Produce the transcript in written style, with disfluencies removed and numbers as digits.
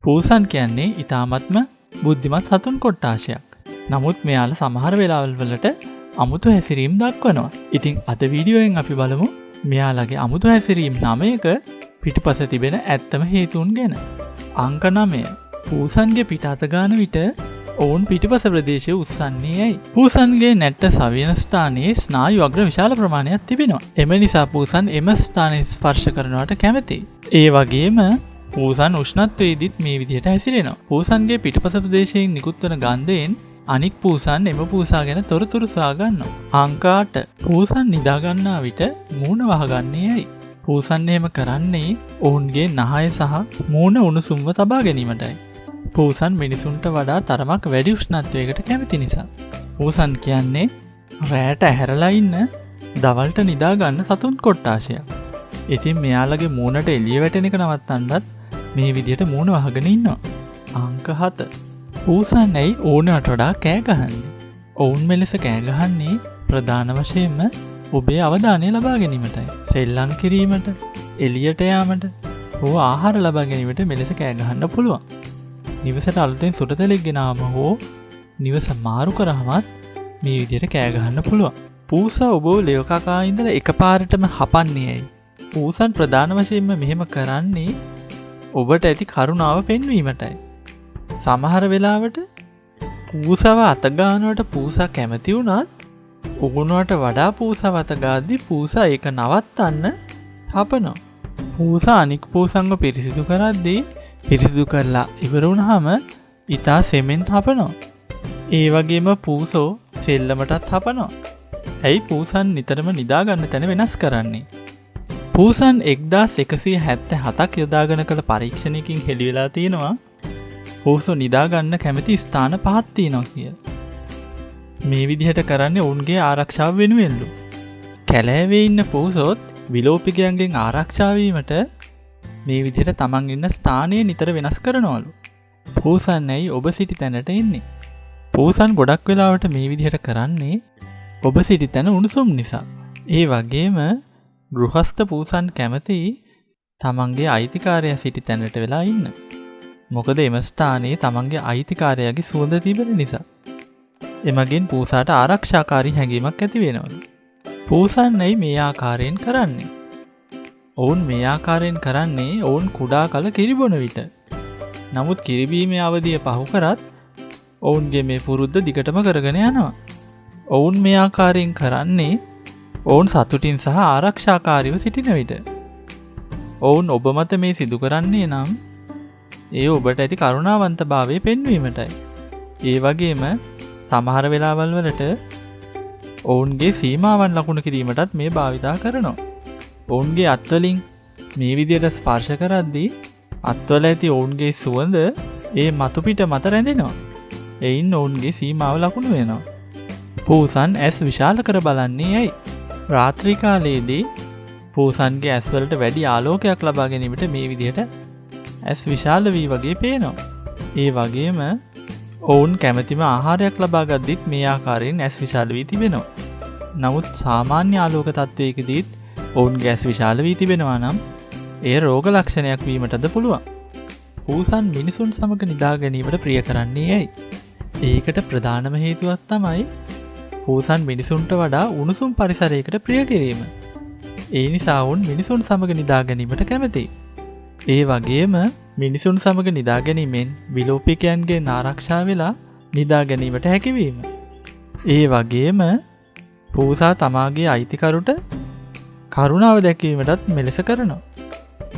පූසන් කියන්නේ ඊ타මත්ම බුද්ධිමත් සතුන් කොට්ටාශයක්. නමුත් මෙයාලා සමහර වෙලාවල් වලට අමුතු හැසිරීම් දක්වනවා. ඉතින් අද වීඩියෝයෙන් අපි බලමු මෙයාලගේ අමුතු හැසිරීම් 9ක පිටුපස තිබෙන ඇත්තම හේතුන් ගැන. අංක 9. පූසන්ගේ පිට අත ගන්න විට ඔවුන් පිටුපස ප්‍රදේශයේ උස්සන්නේ ඇයි? පූසන්ගේ නැට්ට සවියන ස්ථානයේ ස්නායු අග්‍ර විශාල ප්‍රමාණයක් තිබෙනවා. එම නිසා පූසන් එම ස්ථානයේ ස්පර්ශ කරනවට කැමතියි. ඒ වගේම පූසන් උෂ්ණත්වයේදීත් මේ විදිහට හැසිරෙනවා. පූසන්ගේ පිටුපස ප්‍රදේශයෙන් නිකුත් වන ගන්ධයෙන් අනික් පූසන් එම පූසා ගැන තොරතුරු සොයා ගන්නවා. අංක 8. පූසන් නිදා ගන්නා විට මූණ වහගන්නේ ඇයි? පූසන් එහෙම කරන්නේ ඔවුන්ගේ නහය සහ මූණ උණුසුම්ව තබා ගැනීමටයි. පූසන් මිනිසුන්ට වඩා තරමක් වැඩි උෂ්ණත්වයකට කැමති නිසා. පූසන් කියන්නේ රැයට ඇහැරලා ඉන්න දවල්ට නිදා ගන්න සතුන් කොට්ටාශයක්. ඉතින් මෙයාලගේ මූණට එළිය වැටෙන එක නවත්තන්නත් මේ විදිහට මූණ වහගෙන ඉන්නවා. අංක 7. පූසන් ඇයි ඕනට වඩා කෑ ගහන්නේ? ඔවුන් මෙලෙස කෑ ගහන්නේ ප්‍රධාන වශයෙන්ම ඔබේ අවධානය ලබා ගැනීමටයි. සෙල්ලම් කිරීමට, එළියට යාමට, හෝ ආහාර ලබා ගැනීමට මෙලෙස කෑ ගහන්න පුළුවන්. නිවසට අලුතෙන් සුරතලෙක් ගෙනාම හෝ නිවස මාරු කරාමත් මේ විදිහට කෑ ගහන්න පුළුවන්. පූසා ඔබව ලෙව කකා ඉඳලා එකපාරටම හපන්නේ ඇයි? පූසන් ප්‍රධාන වශයෙන්ම මෙහෙම කරන්නේ ඔබට ඇති කරුණාව පෙන්වීමටයි. සමහර වෙලාවට පූසව අත ගන්නවට පූසා කැමති වුණත් උගුණුවට වඩා පූසව අත ගාද්දී පූසා ඒක නවත්තන්න හපනවා. පූසා අනික් පූසන්ව පිරිසිදු කරද්දී පිරිසිදු කරලා ඉවර වුණාම ඊටා සෙමෙන් හපනවා. ඒ වගේම පූසෝ සෙල්ලමටත් හපනවා. ඇයි පූසන් නිතරම නිදා ගන්න තැන වෙනස් කරන්නේ? පූසන් 1177ක් යොදාගෙන කළ පරීක්ෂණයකින් හෙළි වෙලා තියෙනවා පූසෝ නිදා ගන්න කැමති ස්ථාන 5ක් තියෙනවා කියලා. මේ විදිහට කරන්නේ ඔවුන්ගේ ආරක්ෂාව වෙනුවෙන්ලු. කැලෑවේ ඉන්න පූසොත් විලෝපිකයන්ගෙන් ආරක්ෂා වීමට මේ විදිහට තමන් ඉන්න ස්ථානය නිතර වෙනස් කරනවලු. පූසන් ඇයි ඔබ සිටි තැනට එන්නේ? පූසන් ගොඩක් වෙලාවට මේ විදිහට කරන්නේ ඔබ සිටි තැන උණුසුම් නිසා. ඒ වගේම ගෘහස්ත පූසන් කැමති තමන්ගේ අයිතිකාරයා සිටි තැනට වෙලා ඉන්න. මොකද එම ස්ථානයේ තමන්ගේ අයිතිකාරයාගේ සුවඳ තිබෙන නිසා. එමගින් පූසාට ආරක්ෂාකාරී හැඟීමක් ඇති වෙනවලු. පූසන් ඇයි මේ ආකාරයෙන් කරන්නේ? ඔවුන් මේ ආකාරයෙන් කරන්නේ ඔවුන් කුඩා කල කිරිබොන විට. නමුත් කිරිබීමේ අවධිය පහු කරත් ඔවුන්ගේ මේ පුරුද්ද දිගටම කරගෙන යනවා. ඔවුන් මේ ආකාරයෙන් කරන්නේ ඔවුන් සතුටින් සහ ආරක්ෂාකාරීව සිටින විට. ඔවුන් ඔබ මත මේ සිදු කරන්නේ නම් ඒ ඔබට ඇති කරුණාවන්තභාවය පෙන්වීමටයි. ඒ වගේම සමහර වෙලාවල් වලට ඔවුන්ගේ සීමාවන් ලකුණු කිරීමටත් මේ භාවිතා කරනවා. ඔවුන්ගේ අත්වලින් මේ විදියට ස්පර්ශ කරද්දී අත්වල ඇති ඔවුන්ගේ සුවඳ ඒ මතුපිට මත රැඳෙනවා. එයින් ඔවුන්ගේ සීමාව ලකුණු වෙනවා. පූසන් ඇස් විශාල කර බලන්නේ ඇයි? රාත්‍රී කාලයේදී පූසන්ගේ ඇස්වලට වැඩි ආලෝකයක් ලබා ගැනීමට මේ විදිහට ඇස් විශාල වී වගේ පේනවා. ඒ වගේම ඔවුන් කැමැතිම ආහාරයක් ලබා ගද්දිත් මේ ආකාරයෙන් ඇස් විශාල වී තිබෙනවා. නමුත් සාමාන්‍ය ආලෝක තත්වයකදීත් ඔවුන්ගේ ඇස් විශාල වී තිබෙනවා නම් එය රෝග ලක්ෂණයක් වීමටද පුළුවන්. පූසන් මිනිසුන් සමග නිදා ගැනීමට ප්‍රිය කරන්නේ ඇයි? ඒකට ප්‍රධානම හේතුවක් තමයි පූසන් මිනිසුන්ට වඩා උණුසුම් පරිසරයකට ප්‍රිය කිරීම. ඒ නිසා ඔවුන් මිනිසුන් සමග නිදා ගැනීමට කැමතියි. ඒ වගේම මිනිසුන් සමග නිදා ගැනීමෙන් විලෝපිකයන්ගෙන් ආරක්ෂා වෙලා නිදා ගැනීමට හැකිවීම. ඒ වගේම පූසා තමාගේ අයිතිකරුට කරුණාව දැක්වීමටත් මෙලෙස කරනවා.